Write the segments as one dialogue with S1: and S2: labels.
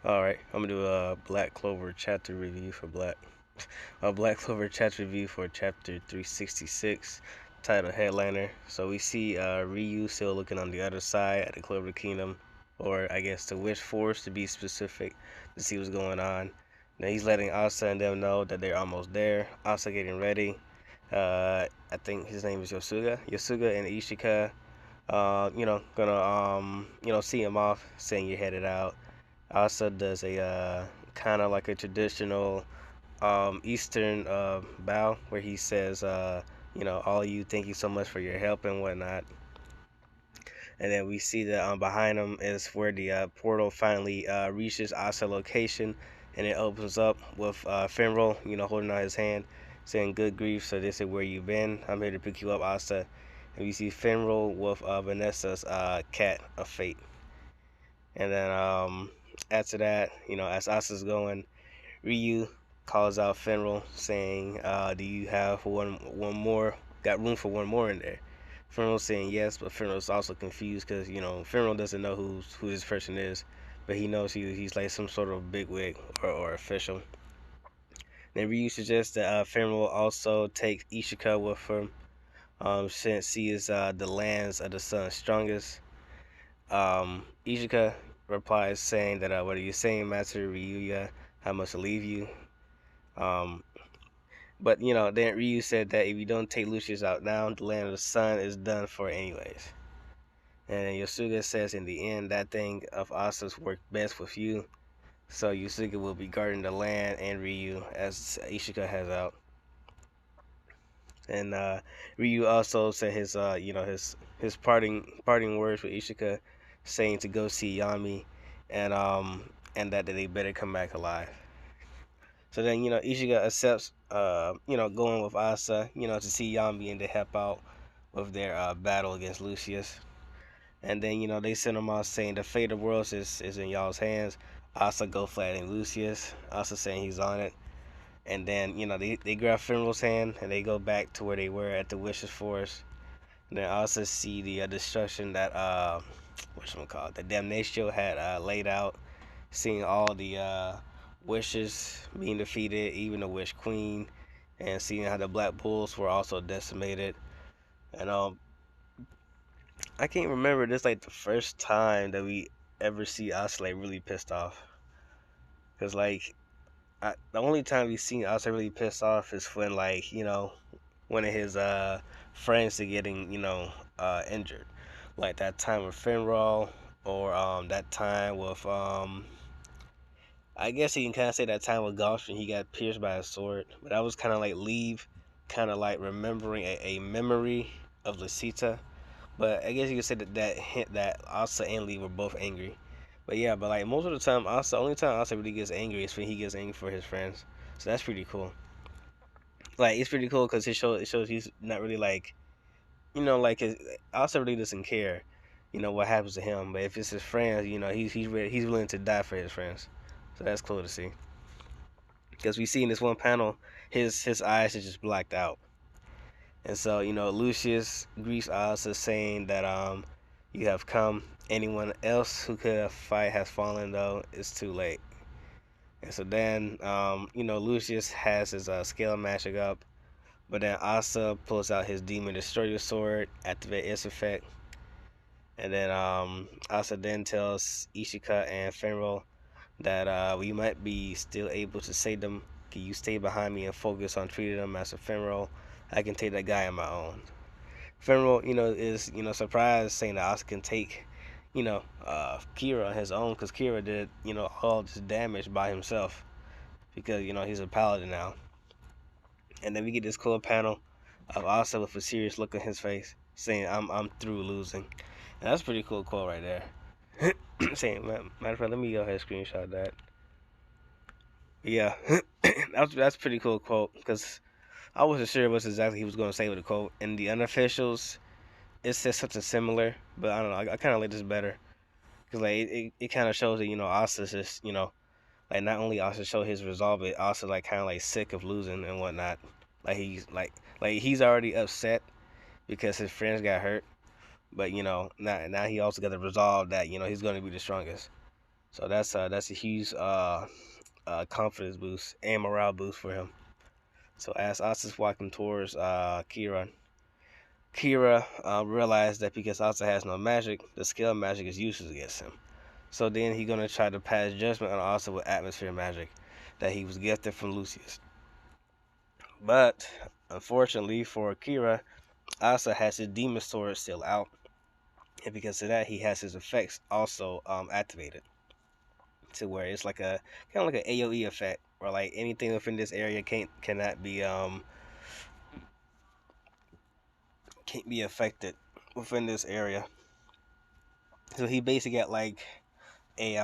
S1: All right, I'm gonna do a Black Clover chapter review for a Black Clover chapter review for chapter 366, titled Headliner. So we see Ryu still looking on the other side at the Clover Kingdom, or I guess the Wish Force to be specific, to see what's going on. Now he's letting Asa and them know that they're almost there. Asa getting ready. I think his name is Yosuga. Yosuga and Ishika, gonna see him off, saying you're headed out. Asa does a kind of like a traditional Eastern bow where he says, all of you, thank you so much for your help and whatnot. And then we see that behind him is where the portal finally reaches Asa location, and it opens up with Finral, holding out his hand, saying, "Good grief, so this is where you've been. I'm here to pick you up, Asa." And we see Finral with Vanessa's cat of fate. And then after that, as Asa's going, Ryu calls out Finral, saying, "Do you have one more? Got room for one more in there?" Finral's saying yes, but Finral's also confused because Finral doesn't know who this person is, but he knows he's like some sort of bigwig or official. Then Ryu suggests that Finral also take Ishika with him, since he is the lands of the sun's strongest. Ishika replies saying that, "What are you saying, Master Ryuya? I must leave you." Um, but then Ryu said that if you don't take Lucius out now, the land of the sun is done for anyways. And Yosuga says in the end that thing of Asa's work best with you, so Yosuga will be guarding the land and Ryu as Ishika has out. And Ryu also said his parting words with Ishika, saying to go see Yami, and that they better come back alive. So then Ishika accepts going with Asa to see Yami and to help out with their battle against Lucius. And then they send him out saying the fate of the worlds is in y'all's hands. Asa go flatting Lucius. Asa saying he's on it. And then they grab Finral's hand and they go back to where they were at the Wishes Forest. And then Asa see the destruction that the Damnatio had laid out, seeing all the wishes being defeated, even the Wish Queen, and seeing how the Black Bulls were also decimated. And I can't remember this like the first time that we ever see Asa like really pissed off. Cause the only time we've seen Asa really pissed off is when one of his friends are getting injured, like that time with Finral, or that time with I guess you can kind of say that time with Gauss when he got pierced by a sword. But that was kind of like Leave, kind of like remembering a memory of Lucita. But I guess you could say that hint that Asa and Lee were both angry. But yeah, but like most of the time, only time Asa really gets angry is when he gets angry for his friends. So that's pretty cool. Like it's pretty cool because it shows he's not really like like Asa really doesn't care, what happens to him. But if it's his friends, he's willing to die for his friends. So that's cool to see. Because we see in this one panel, his eyes are just blacked out. And so, Lucius greets us as saying that you have come. Anyone else who could have fight has fallen, though it's too late. And so then, Lucius has his scale magic up, but then Asa pulls out his Demon Destroyer sword, activate its effect, and then Asa then tells Ishika and Fenro that we might be still able to save them. Can you stay behind me and focus on treating them as a Fenro? I can take that guy on my own. Fenro, is surprised, saying that Asa can take, Kira on his own because Kira did, all this damage by himself because he's a paladin now. And then we get this cool panel of Asa with a serious look on his face, saying, "I'm through losing." And that's a pretty cool quote right there. Saying, matter of fact, let me go ahead and screenshot that. Yeah, that's a pretty cool quote because I wasn't sure what exactly he was going to say with the quote. In the unofficials, it says something similar, but I don't know. I kind of like this better because like it kind of shows that Asa's just like not only Asa show his resolve, but also like kind of like sick of losing and whatnot. Like he's already upset because his friends got hurt, but now he also got to resolve that he's going to be the strongest. So that's a huge confidence boost and morale boost for him. So as Asa's walking towards Kira realized that because Asa has no magic, the skill magic is useless against him. So then he's gonna try to pass judgment on Asa with atmosphere magic that he was gifted from Lucius. But unfortunately for Kira, Asa has his demon sword still out, and because of that, he has his effects also activated to where it's like a kind of like an AOE effect, or like anything within this area can't be affected within this area. So he basically got like a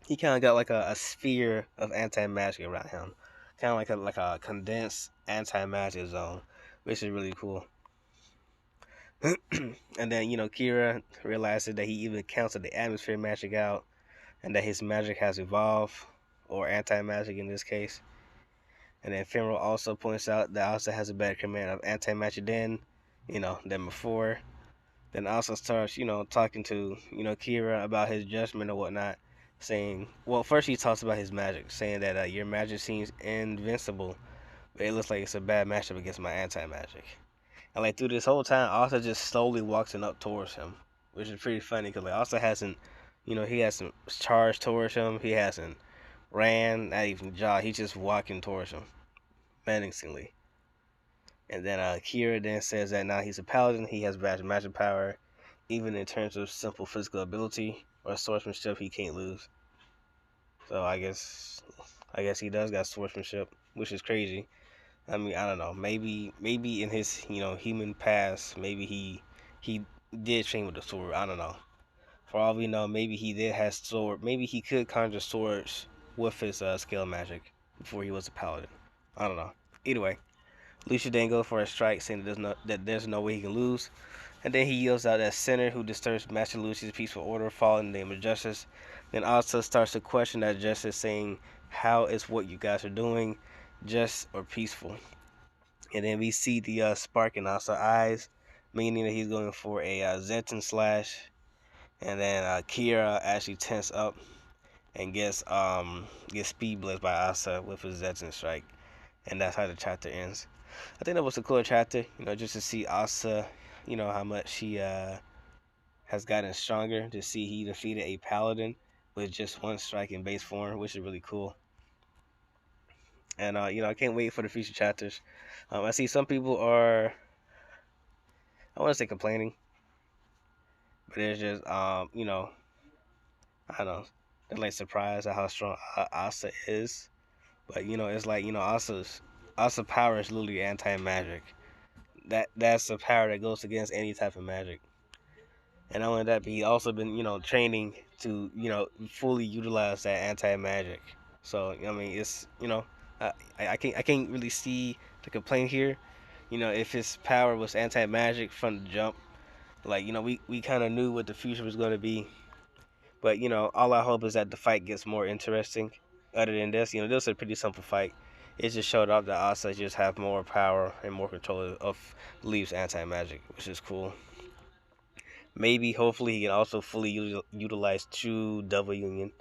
S1: he kind of got like a sphere of anti magic around him, kind of like a condensed anti magic zone, which is really cool. And then Kira realizes that he even counted the atmosphere magic out, and that his magic has evolved, or anti magic in this case. And then Finral also points out that Asa has a better command of anti magic than before. Then also starts, talking to, Kira about his judgment or whatnot, saying, well, first he talks about his magic, saying that your magic seems invincible, but it looks like it's a bad matchup against my anti-magic. And like through this whole time, Asa just slowly walking up towards him, which is pretty funny because like Asa hasn't, he hasn't charged towards him, he hasn't ran, not even jogged, he's just walking towards him menacingly. And then Kira then says that now he's a paladin, he has vast magic power, even in terms of simple physical ability or swordsmanship, he can't lose. So I guess he does got swordsmanship, which is crazy. I mean, I don't know. Maybe in his human past, maybe he did train with the sword. I don't know. For all we know, maybe he did have sword. Maybe he could conjure swords with his skill magic before he was a paladin. I don't know. Either way, Lucia then goes for a strike, saying that there's no way he can lose. And then he yells out at Sinner, who disturbs Master Lucius' peaceful order, fall in the name of justice. Then also starts to question that justice, saying, how is what you guys are doing just or peaceful? And then we see the spark in Asa's eyes, meaning that he's going for a Zenton slash. And then Kira actually tense up and gets speed blitzed by Asa with his Zenton strike. And that's how the chapter ends. I think that was a cool chapter, just to see Asa, how much he has gotten stronger, to see he defeated a paladin with just one strike in base form, which is really cool. And I can't wait for the future chapters. I see some people are, I want to say complaining, but it's just I don't know, they're like surprised at how strong Asa is. But it's like Asa power is literally anti magic. That's a power that goes against any type of magic. And not only that, but he also been training to fully utilize that anti magic. So I mean, it's I can't really see the complaint here. If his power was anti magic from the jump, like we kind of knew what the future was going to be. But all I hope is that the fight gets more interesting. Other than this, this was a pretty simple fight. It just showed up that Asa just have more power and more control of Leaf's anti magic, which is cool. Maybe, hopefully, he can also fully utilize True Double Union.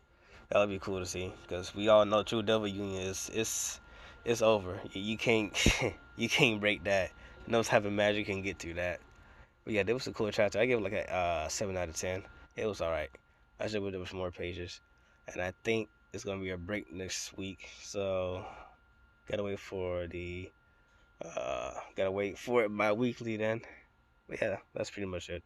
S1: That would be cool to see, because we all know True Double Union is it's over. You can't you can't break that. No type of magic can get through that. But yeah, that was a cool chapter. I give it like a 7 out of 10. It was all right. I should wish there was more pages, and I think it's gonna be a break next week. So gotta wait for it bi-weekly then. But yeah, that's pretty much it.